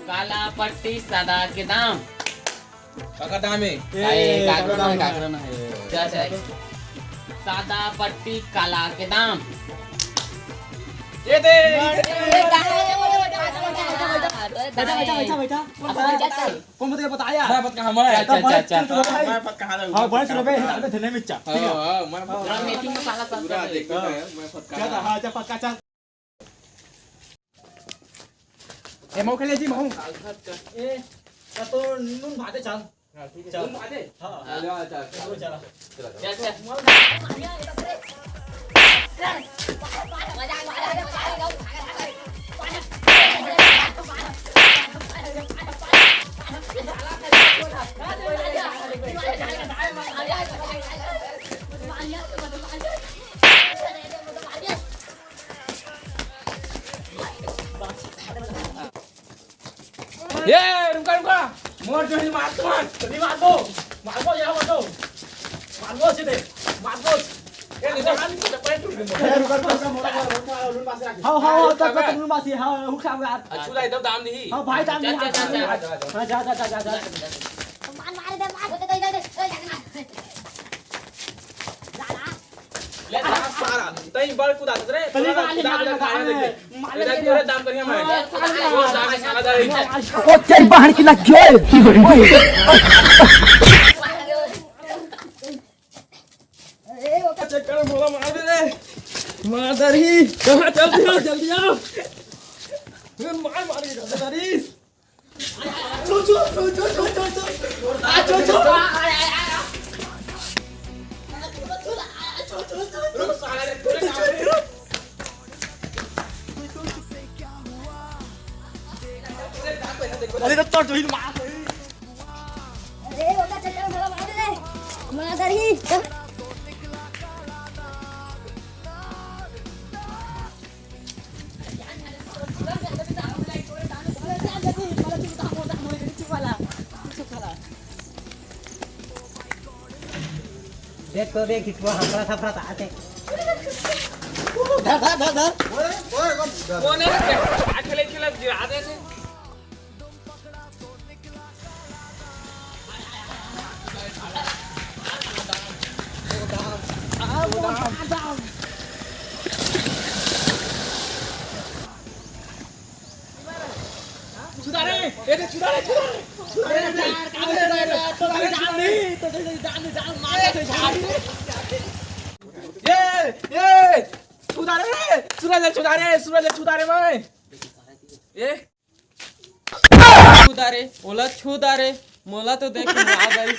काला पट्टी सादा के दाम काका दाम है सादा पट्टी काला के दाम ये दे बैठा कौन बताया बताया मैं पत कहां मैं अच्छा मैं पत कहां हां बड़े सुनो बे हमें धने में चा ठीक है हां मैं पूरा मेथी मसाला सब पूरा देखता है मैं पत क्या था हां जा पक्का चल ए मौ खेले जी मौ ए तो नून भाते चल ठीक है चल भाते हां ले आ चल ये रुका मोर जो ही मार तो नहीं मार दो यार मार दो सीधे मार दो ये नहीं तो हम तो पैर टूट गए रुका मोड़ा लून पास रख हां तब लून पास हां हुक साम यार अच्छा एकदम दाम नहीं हां भाई दाम नहीं हां जा मार दे ले दाम सारा तई बड़ कुदा रे पहले वाले मार तेरे दाम करिए मैं वो दाम सारा दे ओ तेरी बहन की लग गई चेक कर मोला मार दे रे मादर ही कहां जल्दी आओ मार के दादारी चो रुक साला रे अरे तो जो ही मार अरे वो का चल मोला मार दे मादर ही देख तो देख कितना हफड़ा थफड़ा आते धर कौन है खेले गिरा दे से छुदारे भाई ये छुदारे ओला छुदारे मोला तो देख आ गई